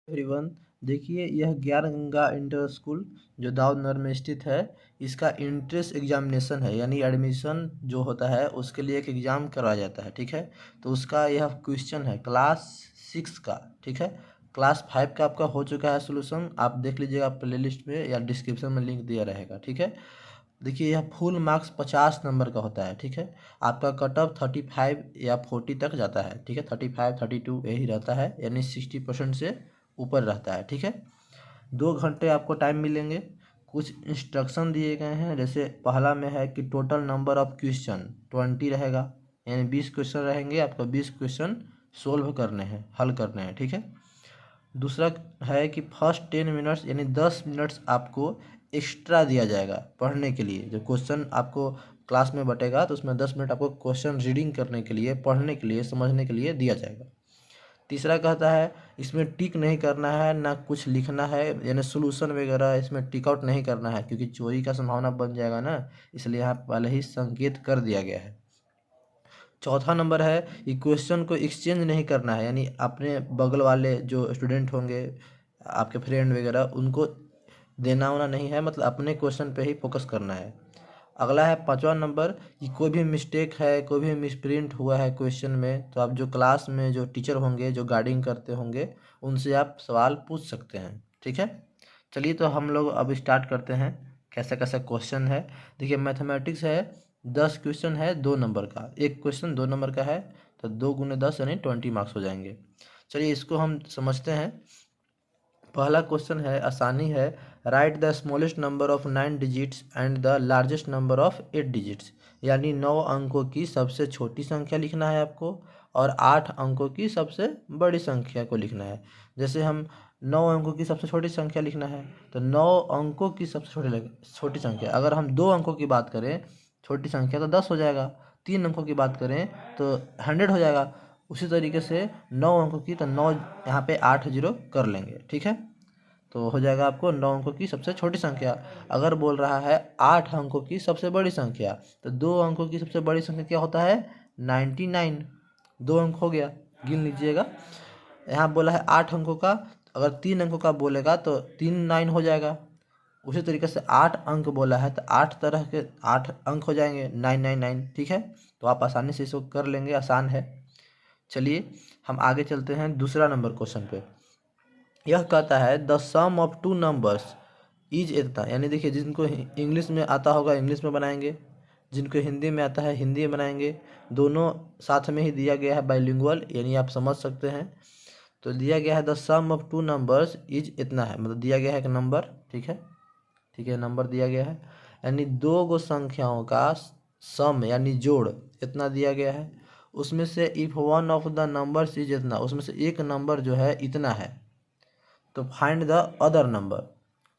Everyone, देखिए यह ज्ञान गंगा इंटर स्कूल जो दाऊदनगर में स्थित है। इसका इंट्रेंस एग्जामिनेशन है, यानी एडमिशन जो होता है उसके लिए एक एग्ज़ाम करवाया जाता है। ठीक है, तो उसका यह क्वेश्चन है क्लास 6 का। ठीक है, क्लास 5 का आपका हो चुका है सोल्यूशन, आप देख लीजिएगा प्ले लिस्ट में या डिस्क्रिप्शन में लिंक दिया रहेगा। ठीक है, देखिए यह फुल मार्क्स 50 नंबर का होता है। ठीक है, आपका कट ऑफ 35 या 40 तक जाता है। ठीक है, 35 32 यही रहता है, यानी 60% से ऊपर रहता है। ठीक है, 2 घंटे आपको टाइम मिलेंगे। कुछ इंस्ट्रक्शन दिए गए हैं, जैसे पहला में है कि टोटल नंबर ऑफ क्वेश्चन 20 रहेगा, यानी 20 क्वेश्चन रहेंगे, आपको 20 क्वेश्चन सोल्व करने हैं, हल करने हैं। ठीक है, दूसरा है कि फर्स्ट 10 मिनट्स यानी 10 मिनट्स आपको एक्स्ट्रा दिया जाएगा पढ़ने के लिए। जो क्वेश्चन आपको क्लास में बटेगा तो उसमें 10 मिनट आपको क्वेश्चन रीडिंग करने के लिए, पढ़ने के लिए, समझने के लिए दिया जाएगा। तीसरा कहता है इसमें टिक नहीं करना है, ना कुछ लिखना है, यानी सोल्यूशन वगैरह इसमें टिक आउट नहीं करना है, क्योंकि चोरी का संभावना बन जाएगा ना, इसलिए यहाँ पहले ही संकेत कर दिया गया है। चौथा नंबर है कि क्वेश्चन को एक्सचेंज नहीं करना है, यानी अपने बगल वाले जो स्टूडेंट होंगे, आपके फ्रेंड वगैरह, उनको देना होना नहीं है, मतलब अपने क्वेश्चन पे ही फोकस करना है। अगला है 5वां नंबर कि कोई भी मिस्टेक है, कोई भी मिसप्रिंट हुआ है क्वेश्चन में, तो आप जो क्लास में जो टीचर होंगे, जो गाइडिंग करते होंगे, उनसे आप सवाल पूछ सकते हैं। ठीक है, चलिए तो हम लोग अब स्टार्ट करते हैं कैसा कैसा क्वेश्चन है। देखिए मैथमेटिक्स है, 10 क्वेश्चन है 2 नंबर का, एक क्वेश्चन 2 नंबर का है, तो 2 × 10 यानी 20 मार्क्स हो जाएंगे। चलिए इसको हम समझते हैं। पहला क्वेश्चन है, आसानी है, right the smallest number of 9 digits and the largest number of 8 digits, यानी 9 अंकों की सबसे छोटी संख्या लिखना है आपको, और 8 अंकों की सबसे बड़ी संख्या को लिखना है। जैसे हम 9 अंकों की सबसे छोटी संख्या लिखना है, तो 9 अंकों की सबसे छोटी संख्या, अगर हम 2 अंकों की बात करें छोटी संख्या, तो 10 हो जाएगा। 3 अंकों की बात करें तो 100 हो जाएगा। उसी तरीके से 9 अंकों की, तो 9 यहाँ पे 8 जीरो कर लेंगे। ठीक है, तो हो जाएगा आपको 9 अंकों की सबसे छोटी संख्या। अगर बोल रहा है 8 अंकों की सबसे बड़ी संख्या, तो 2 अंकों की सबसे बड़ी संख्या क्या होता है? 99। 2 अंक हो गया, गिन लीजिएगा। यहाँ बोला है 8 अंकों का, अगर 3 अंकों का बोलेगा तो 3 9 हो जाएगा। उसी तरीके से 8 अंक बोला है तो 8 तरह के 8 अंक हो जाएंगे, 999। ठीक है, तो आप आसानी से इसको कर लेंगे, आसान है। चलिए हम आगे चलते हैं दूसरा नंबर क्वेश्चन पे। यह कहता है the sum of two numbers is इतना, यानी देखिए जिनको इंग्लिश में आता होगा इंग्लिश में बनाएंगे, जिनको हिंदी में आता है हिंदी में बनाएंगे। दोनों साथ में ही दिया गया है बाइलिंगुअल, यानी आप समझ सकते हैं। तो दिया गया है the sum of two numbers is इतना है, मतलब दिया गया है एक नंबर। ठीक है, ठीक है, नंबर दिया गया है, यानी 2 संख्याओं का सम यानी जोड़ इतना दिया गया है। उसमें से if one of the numbers is इतना, उसमें से एक नंबर जो है इतना है, तो फाइंड द अदर नंबर।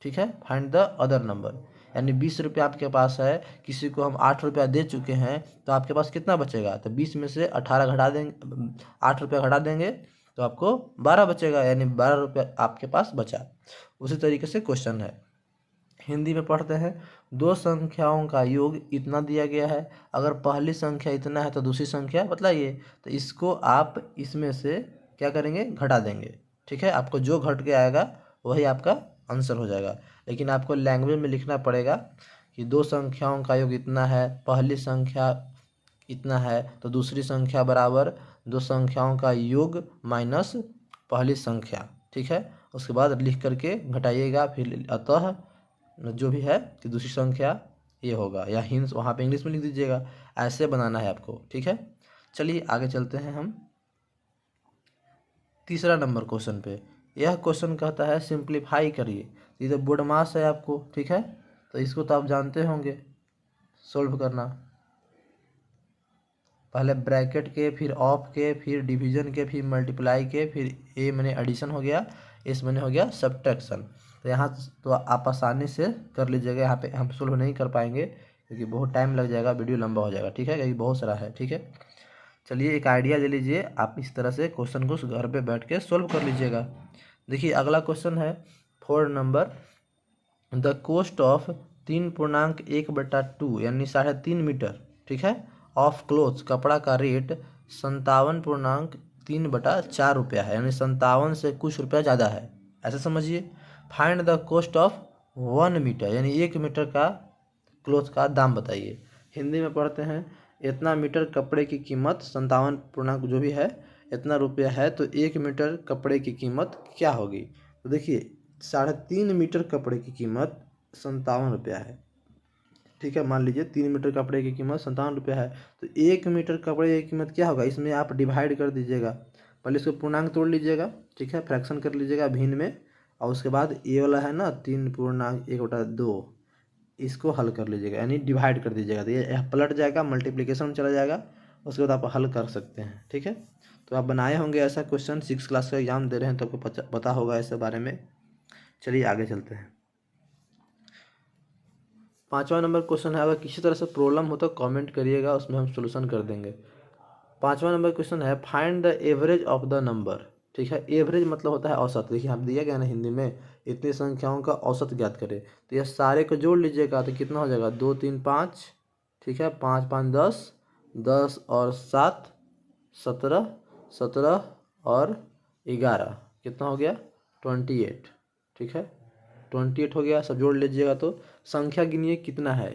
ठीक है, फाइंड द अदर नंबर, यानी 20 रुपया आपके पास है, किसी को हम 8 रुपया दे चुके हैं, तो आपके पास कितना बचेगा? तो 20 में से 18 घटा देंगे, 8 रुपया घटा देंगे, तो आपको 12 बचेगा, यानी 12 रुपया आपके पास बचा। उसी तरीके से क्वेश्चन है, हिंदी में पढ़ते हैं। 2 संख्याओं का योग इतना दिया गया है, अगर पहली संख्या इतना है तो दूसरी संख्या बतलाइए, तो इसको आप इसमें से क्या करेंगे? घटा देंगे। ठीक है, आपको जो घट के आएगा वही आपका आंसर हो जाएगा, लेकिन आपको लैंग्वेज में लिखना पड़ेगा कि 2 संख्याओं का योग इतना है, पहली संख्या इतना है, तो दूसरी संख्या बराबर 2 संख्याओं का योग माइनस पहली संख्या। ठीक है, उसके बाद लिख करके घटाइएगा, फिर अतः जो भी है कि दूसरी संख्या ये होगा, या हिंस वहाँ पे इंग्लिश में लिख दीजिएगा, ऐसे बनाना है आपको। ठीक है, चलिए आगे चलते हैं हम तीसरा नंबर क्वेश्चन पे। यह क्वेश्चन कहता है सिंप्लीफाई करिए। ये तो बोर्ड मास है आपको, ठीक है, तो इसको तो आप जानते होंगे सोल्व करना। पहले ब्रैकेट के, फिर ऑफ के, फिर डिवीजन के, फिर मल्टीप्लाई के, फिर ए मैंने एडिशन हो गया, इस मैंने हो गया सब्ट्रैक्शन। तो यहाँ तो आप आसानी से कर लीजिएगा, यहाँ पे हम सोल्व नहीं कर पाएंगे क्योंकि बहुत टाइम लग जाएगा, वीडियो लंबा हो जाएगा। ठीक है, क्योंकि बहुत सारा है। ठीक है, चलिए एक आइडिया ले लीजिए, आप इस तरह से क्वेश्चन को घर पे बैठ के सोल्व कर लीजिएगा। देखिए अगला क्वेश्चन है 4 नंबर, द कोस्ट ऑफ 3.1/2 यानी 3.5 मीटर, ठीक है, ऑफ क्लोथ्स कपड़ा का रेट 57 3/4 रुपया है, यानी 57 से कुछ रुपया ज़्यादा है, ऐसा समझिए। Find the cost of 1 metre, यानी 1 मीटर का क्लोथ का दाम बताइए। हिंदी में पढ़ते हैं, इतना मीटर कपड़े की कीमत 57 जो भी है इतना रुपया है, तो 1 मीटर कपड़े की कीमत क्या होगी। तो देखिए 3.5 मीटर कपड़े की कीमत 57 रुपया है, ठीक है। मान लीजिए 3 मीटर कपड़े की कीमत 57 रुपया है, तो 1 मीटर कपड़े की कीमत क्या होगा, इसमें आप डिवाइड कर दीजिएगा। पहले इसको पूर्णांक तोड़ लीजिएगा, ठीक है, फ्रैक्शन कर लीजिएगा भिन्न में, और उसके बाद ये वाला है ना 3/1/2, इसको हल कर लीजिएगा, यानी डिवाइड कर दीजिएगा, तो ये पलट जाएगा, मल्टीप्लिकेशन में चला जाएगा, उसके बाद आप हल कर सकते हैं, ठीक है। तो आप बनाए होंगे ऐसा क्वेश्चन, 6 क्लास का एग्जाम दे रहे हैं तो आपको पता होगा ऐसे बारे में। चलिए आगे चलते हैं। 5वां नंबर क्वेश्चन है, अगर किसी तरह से प्रॉब्लम हो तो कमेंट करिएगा, उसमें हम सोल्यूशन कर देंगे। 5वां नंबर क्वेश्चन है, find the average of the number, ठीक है। एवरेज मतलब होता है औसत, देखिए हम दिया गया ना हिंदी में, इतनी संख्याओं का औसत ज्ञात करें, तो ये सारे को जोड़ लीजिएगा तो कितना हो जाएगा, 2 3 5, ठीक है, 5 5 10, 10 और 7 17, 17 और 11 कितना हो गया, 28, ठीक है, 28 हो गया। सब जोड़ लीजिएगा तो संख्या गिनिए कितना है,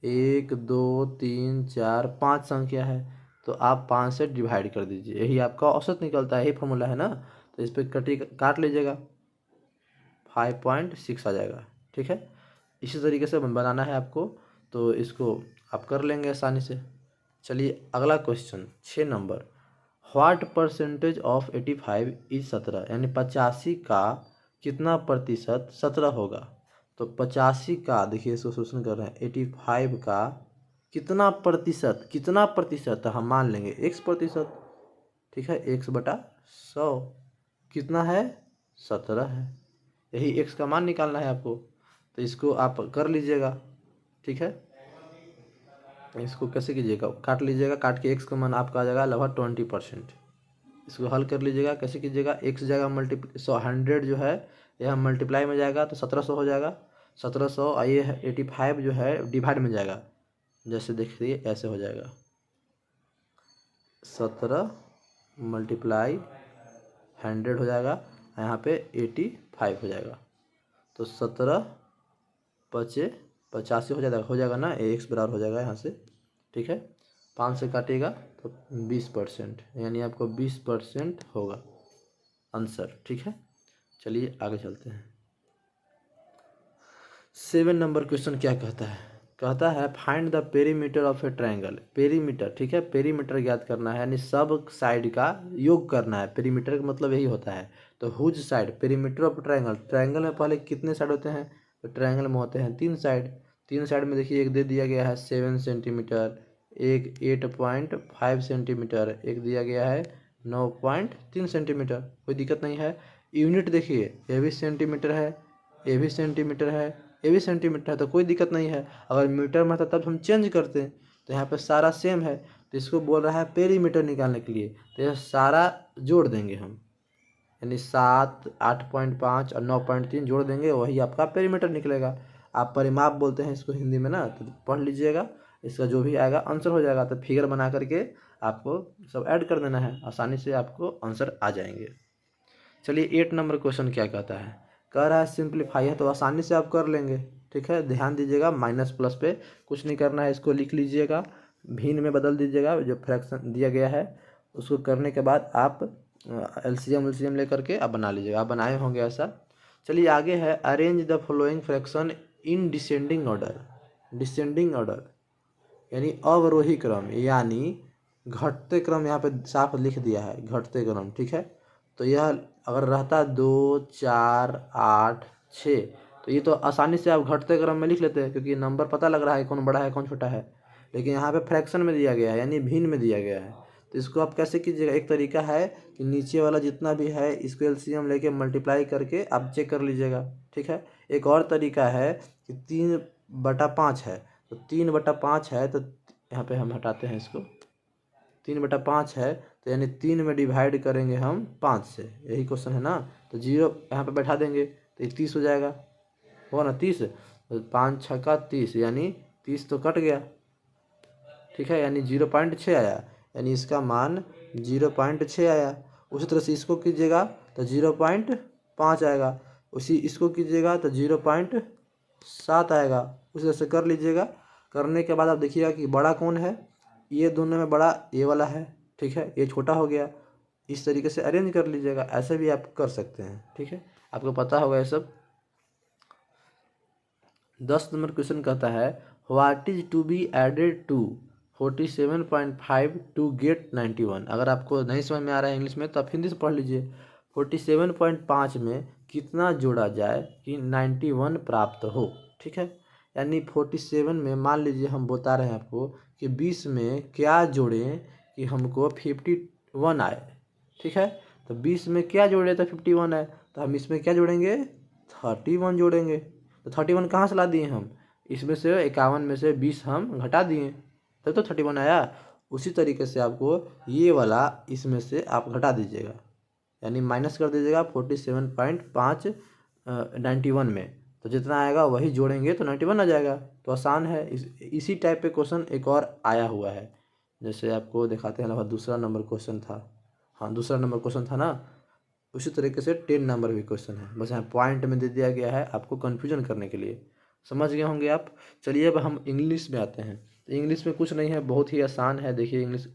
1 2 3 4 5 संख्या है, तो आप 5 से डिवाइड कर दीजिए, यही आपका औसत निकलता है, यही फॉर्मूला है ना। तो इस पर काट लीजिएगा, 5.6 आ जाएगा, ठीक है। इसी तरीके से बनाना है आपको, तो इसको आप कर लेंगे आसानी से। चलिए अगला question 6 number, what percentage of 85 is 17, यानी 85 का कितना प्रतिशत 17 होगा। तो 85 का देखिए इसको सोल्यूशन कर रहे हैं, 85 का कितना प्रतिशत हम मान लेंगे x%, ठीक है, x/100 कितना है, 17 है, यही x का मान निकालना है आपको, तो इसको आप कर लीजिएगा, ठीक है। इसको कैसे कीजिएगा, काट लीजिएगा, काट के x का मान आपका आ जाएगा लगभग 20%। इसको हल कर लीजिएगा, कैसे कीजिएगा, x जाएगा 100 जो है यह मल्टीप्लाई में जाएगा तो 1700 हो जाएगा, 1700, आइए 85 जो है डिवाइड में जाएगा, जैसे देखिए ऐसे हो जाएगा, 17 × 100 हो जाएगा, यहाँ पे 85 हो जाएगा, तो 17 × 85 हो जाएगा ना, x बराबर हो जाएगा यहाँ से, ठीक है। 5 से काटिएगा तो 20%, यानी आपको 20% होगा आंसर, ठीक है। चलिए आगे चलते हैं। 7 नंबर क्वेश्चन क्या कहता है find the perimeter of A triangle, perimeter, ठीक है, पेरीमीटर ज्ञात करना है, यानी सब साइड का योग करना है, पेरीमीटर का मतलब यही होता है। तो whose side, perimeter of triangle, triangle में पहले कितने साइड होते हैं, तो ट्रायंगल में होते हैं 3 साइड, 3 साइड में देखिए एक दे दिया गया है 7 सेंटीमीटर, एक 8.5 सेंटीमीटर, एक दिया गया है 9.3 सेंटीमीटर, कोई दिक्कत नहीं है। यूनिट देखिए ये भी सेंटीमीटर है, ये भी सेंटीमीटर है, ये भी सेंटीमीटर है, तो कोई दिक्कत नहीं है। अगर मीटर में था तब हम चेंज करते हैं, तो यहाँ पे सारा सेम है, तो इसको बोल रहा है पेरीमीटर निकालने के लिए, तो यह सारा जोड़ देंगे हम, यानी 7 8.5 और 9.3 जोड़ देंगे, वही आपका पेरीमीटर निकलेगा। आप परिमाप बोलते हैं इसको हिंदी में ना, तो पढ़ लीजिएगा, इसका जो भी आएगा आंसर हो जाएगा। तो फिगर बना करके आपको सब ऐड कर देना है, आसानी से आपको आंसर आ जाएंगे। चलिए 8 नंबर क्वेश्चन क्या कहता है, कह रहा है सिंप्लीफाई है, तो आसानी से आप कर लेंगे, ठीक है। ध्यान दीजिएगा माइनस प्लस पे कुछ नहीं करना है, इसको लिख लीजिएगा, भिन्न में बदल दीजिएगा, जो फ्रैक्शन दिया गया है उसको करने के बाद आप एलसीएम लेकर के आप बना लीजिएगा, आप बनाए होंगे ऐसा। चलिए आगे है, arrange the following fraction in descending order, descending order यानी अवरोही क्रम, यानी घटते क्रम, यहाँ पे साफ लिख दिया है घटते क्रम, ठीक है। तो यह अगर रहता 2 4 8 6, तो ये तो आसानी से आप घटते क्रम में लिख लेते हैं, क्योंकि नंबर पता लग रहा है कौन बड़ा है कौन छोटा है, लेकिन यहाँ पे फ्रैक्शन में दिया गया है, यानी भिन्न में दिया गया है। तो इसको आप कैसे कीजिएगा, एक तरीका है कि नीचे वाला जितना भी है इसको एलसीएम लेके मल्टीप्लाई करके आप चेक कर लीजिएगा, ठीक है। एक और तरीका है कि 3/5 है, तो 3/5 है, तो यहाँ पे हम हटाते हैं इसको, 3/5 है, तो यानी 3 में डिवाइड करेंगे हम 5 से, यही क्वेश्चन है ना। तो 0 यहाँ पे बैठा देंगे तो 30 हो जाएगा, होगा ना 30, तो 5 6 30, यानी 30 तो कट गया, ठीक है, यानी 0.6 आया, यानी इसका मान 0.6 आया। उसी तरह से इसको कीजिएगा तो 0.5 आएगा, उसी इसको कीजिएगा तो 0.7 आएगा। उसी तरह से कर लीजिएगा। करने के बाद आप देखिएगा कि बड़ा कौन है, ये दोनों में बड़ा ये वाला है, ठीक है, ये छोटा हो गया। इस तरीके से अरेंज कर लीजिएगा, ऐसे भी आप कर सकते हैं, ठीक है, आपको पता होगा ये सब। 10 नंबर क्वेश्चन कहता है what is to be added to 47.5 to get 91। अगर आपको नहीं समझ में आ रहा है इंग्लिश में तो आप हिंदी से पढ़ लीजिए। 47.5 में कितना जोड़ा जाए कि 91 प्राप्त हो, ठीक है। यानी 47 में मान लीजिए हम बता रहे हैं आपको कि 20 में क्या जोड़ें कि हमको 51 आए, ठीक है। तो 20 में क्या जोड़े तो 51 आए, तो हम इसमें क्या जोड़ेंगे 31 जोड़ेंगे। तो 31 कहाँ से ला दिए हम, इसमें से 51 में से 20 हम घटा दिए, तब तो 31 आया। उसी तरीके से आपको ये वाला इसमें से आप घटा दीजिएगा, यानी माइनस कर दीजिएगा 47.5 91 में, तो जितना आएगा वही जोड़ेंगे तो 91 आ जाएगा। तो आसान है। इसी टाइप पे क्वेश्चन एक और आया हुआ है, जैसे आपको दिखाते हैं लगभग दूसरा नंबर क्वेश्चन था, हाँ दूसरा नंबर क्वेश्चन था ना। उसी तरीके से 10 नंबर भी क्वेश्चन है, बस यहाँ पॉइंट में दे दिया गया है आपको कन्फ्यूजन करने के लिए। समझ गए होंगे आप। चलिए अब हम इंग्लिश में आते हैं। तो इंग्लिश में कुछ नहीं है, बहुत ही आसान है। देखिए इंग्लिश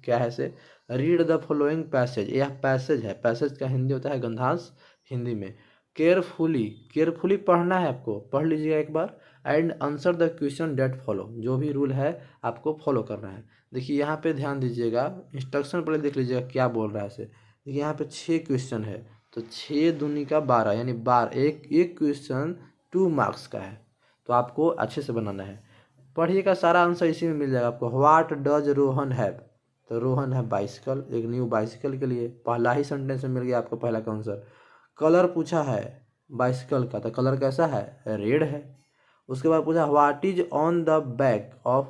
क्या है से, रीड द फॉलोइंग पैसेज। यह पैसेज है, पैसेज का हिंदी होता है गंधांश हिंदी में। केयरफुली, केयरफुली पढ़ना है आपको, पढ़ लीजिएगा एक बार। And answer the question that follow, जो भी रूल है आपको फॉलो करना है। देखिए यहाँ पे ध्यान दीजिएगा, इंस्ट्रक्शन पहले देख लीजिएगा क्या बोल रहा है से। देखिए यहाँ पे 6 क्वेश्चन है, तो 6 दूनी का 12 यानी 12, एक क्वेश्चन 2 मार्क्स का है, तो आपको अच्छे से बनाना है। पढ़िएगा, सारा आंसर इसी में मिल जाएगा आपको। व्हाट डज रोहन हैव, तो रोहन है बाइसिकल, एक न्यू बाइसिकल के लिए पहला ही सेंटेंस में मिल गया आपको पहला का आंसर। कलर पूछा है बाइसिकल का, तो कलर कैसा है, रेड है। उसके बाद पूछा what is on the back of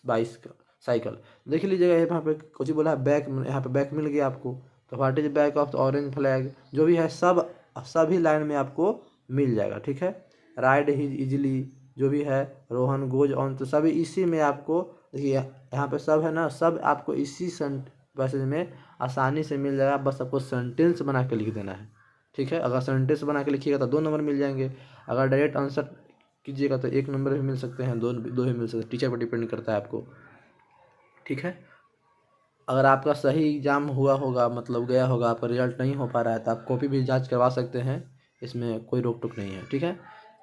bicycle cycle. देख लीजिएगा यहाँ पे कुछ बोला है बैक, यहाँ पे बैक मिल गया आपको। तो what is back of the orange flag, जो भी है सब सभी लाइन में आपको मिल जाएगा, ठीक है। राइड हिज इजली, जो भी है रोहन गोज ऑन, तो सभी इसी में आपको देखिए यहाँ पे सब है ना, सब आपको इसी पैसेज में आसानी से मिल जाएगा। बस आपको सेंटेंस बना के लिख देना है, ठीक है। अगर सेंटेंस बना के लिखिएगा तो 2 नंबर मिल जाएंगे। अगर डायरेक्ट आंसर कीजिएगा तो 1 नंबर भी मिल सकते हैं, दो ही मिल सकते हैं, टीचर पर डिपेंड करता है आपको, ठीक है। अगर आपका सही एग्जाम हुआ होगा, मतलब गया होगा, आपका रिजल्ट नहीं हो पा रहा है, तो आप कॉपी भी जांच करवा सकते हैं, इसमें कोई रोक टोक नहीं है, ठीक है।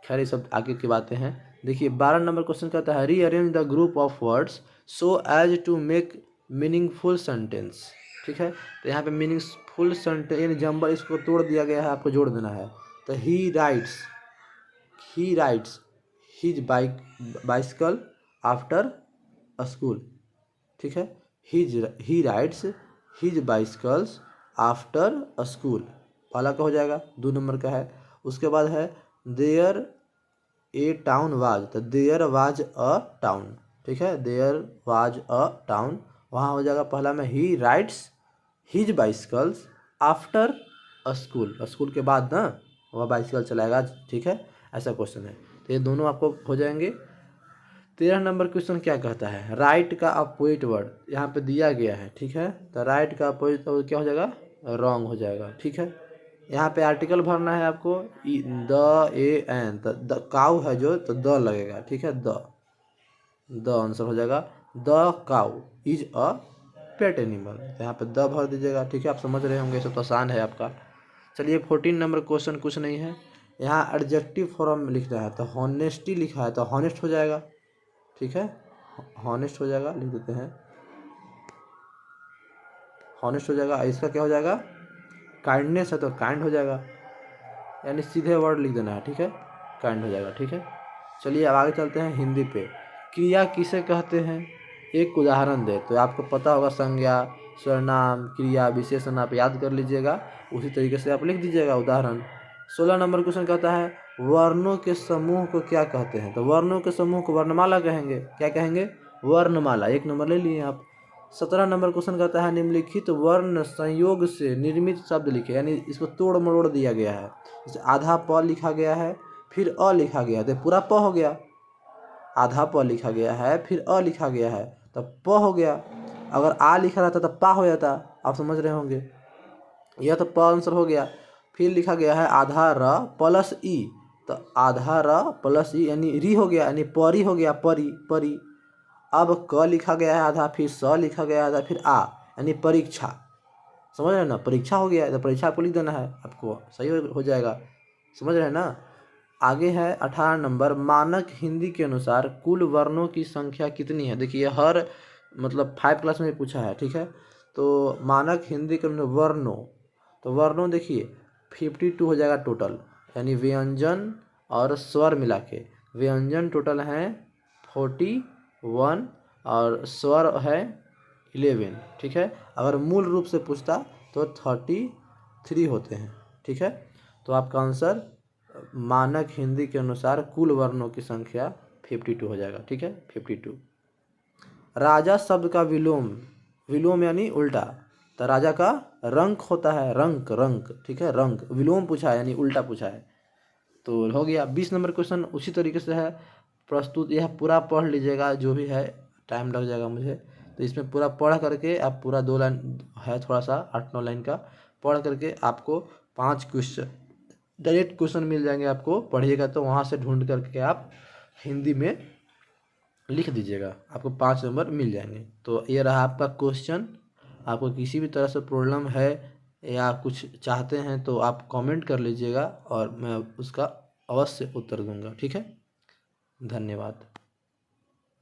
खैर ये सब आगे की बातें हैं। देखिए 12 नंबर क्वेश्चन कहता है rearrange the group of words so as to make meaningful sentence, ठीक है। तो यहाँ पे मीनिंगफुल सेंटेंस यानी जंबल, इसको तोड़ दिया गया है, आपको जोड़ देना है। तो he rides his bicycle after school, ठीक है। He rides his bicycles after school, पहला का हो जाएगा, 2 नंबर का है। उसके बाद है देयर ए टाउन वाज, तो देयर वाज अ टाउन, ठीक है, देयर वाज अ टाउन, वहाँ हो जाएगा पहला में he rides his bicycles after school, school के बाद ना वह बाइसिकल चलाएगा, ठीक है। ऐसा क्वेश्चन है, तो ये दोनों आपको हो जाएंगे। 13 नंबर क्वेश्चन क्या कहता है राइट का अपोजिट वर्ड यहाँ पे दिया गया है, ठीक है। तो राइट का अपोजिट वर्ड क्या हो जाएगा, रॉन्ग हो जाएगा, ठीक है। यहाँ पे आर्टिकल भरना है आपको द ए एन, तो द काउ है जो, तो द लगेगा, ठीक है। द आंसर हो जाएगा the cow is a pet animal, तो यहाँ पे द भर दीजिएगा, ठीक है। आप समझ रहे होंगे, सब तो आसान है आपका। चलिए 14 नंबर क्वेश्चन कुछ नहीं है, यहाँ एडजेक्टिव फॉर्म में लिखना है, तो हॉनेस्टी लिखा है तो हॉनेस्ट हो जाएगा, ठीक है। हॉनेस्ट हो जाएगा, लिख देते हैं हॉनेस्ट हो जाएगा। इसका क्या हो जाएगा, काइंडनेस है तो काइंड हो जाएगा, यानी सीधे वर्ड लिख देना है, ठीक है, काइंड हो जाएगा, ठीक है। चलिए अब आगे चलते हैं हिंदी पे। क्रिया किसे कहते हैं, एक उदाहरण दे, तो आपको पता होगा संज्ञा सर्वनाम क्रिया विशेषण, आप याद कर लीजिएगा, उसी तरीके से आप लिख दीजिएगा उदाहरण। 16 नंबर क्वेश्चन कहता है वर्णों के समूह को क्या कहते हैं, तो वर्णों के समूह को वर्णमाला कहेंगे, क्या कहेंगे, वर्णमाला, 1 नंबर ले लिए आप। 17 नंबर क्वेश्चन कहता है निम्नलिखित वर्ण संयोग से निर्मित शब्द लिखे, यानी इसको तोड़ मरोड़ दिया गया है, जैसे आधा प लिखा गया है फिर अ लिखा गया है, तो पूरा प हो गया। आधा प लिखा गया है फिर अ लिखा गया है तो प हो गया। अगर आ लिखा रहता तो पा हो जाता, आप समझ रहे होंगे। यह तो प आंसर हो गया। फिर लिखा गया है आधा र प्लस ई, तो आधा र प्लस ई यानी री हो गया, यानी परी हो गया, परी परी। अब क लिखा गया है आधा, फिर स लिखा गया है आधा, फिर आ यानी परीक्षा। समझ रहे हैं ना, परीक्षा हो गया, तो परीक्षा आपको लिख देना है, आपको सही हो जाएगा। समझ रहे हैं ना। आगे है 18 नंबर, मानक हिंदी के अनुसार कुल वर्णों की संख्या कितनी है। देखिए हर मतलब 5 क्लास में पूछा है, ठीक है। तो मानक हिंदी के अनुसार वर्णों, तो वर्णों देखिए 52 हो जाएगा टोटल, यानी व्यंजन और स्वर मिला के। व्यंजन टोटल हैं 41 और स्वर है 11, ठीक है। अगर मूल रूप से पूछता तो 33 होते हैं, ठीक है। तो आपका आंसर मानक हिंदी के अनुसार कुल वर्णों की संख्या 52 हो जाएगा, ठीक है, 52। राजा शब्द का विलोम, विलोम यानी उल्टा, तो राजा का रंक होता है, रंक रंक, ठीक है, रंक। विलोम पूछा है यानी उल्टा पूछा है। तो हो गया 20 नंबर क्वेश्चन उसी तरीके से है प्रस्तुत। यह पूरा पढ़ लीजिएगा, जो भी है टाइम लग जाएगा मुझे, तो इसमें पूरा पढ़ करके आप पूरा 2 लाइन है, थोड़ा सा 8-9 लाइन का पढ़ करके आपको 5 क्वेश्चन डायरेक्ट क्वेश्चन मिल जाएंगे। आपको पढ़िएगा तो वहाँ से ढूंढ करके आप हिंदी में लिख दीजिएगा, आपको 5 नंबर मिल जाएंगे। तो ये रहा आपका क्वेश्चन। आपको किसी भी तरह से प्रॉब्लम है या कुछ चाहते हैं तो आप कमेंट कर लीजिएगा और मैं उसका अवश्य उत्तर दूंगा, ठीक है। धन्यवाद।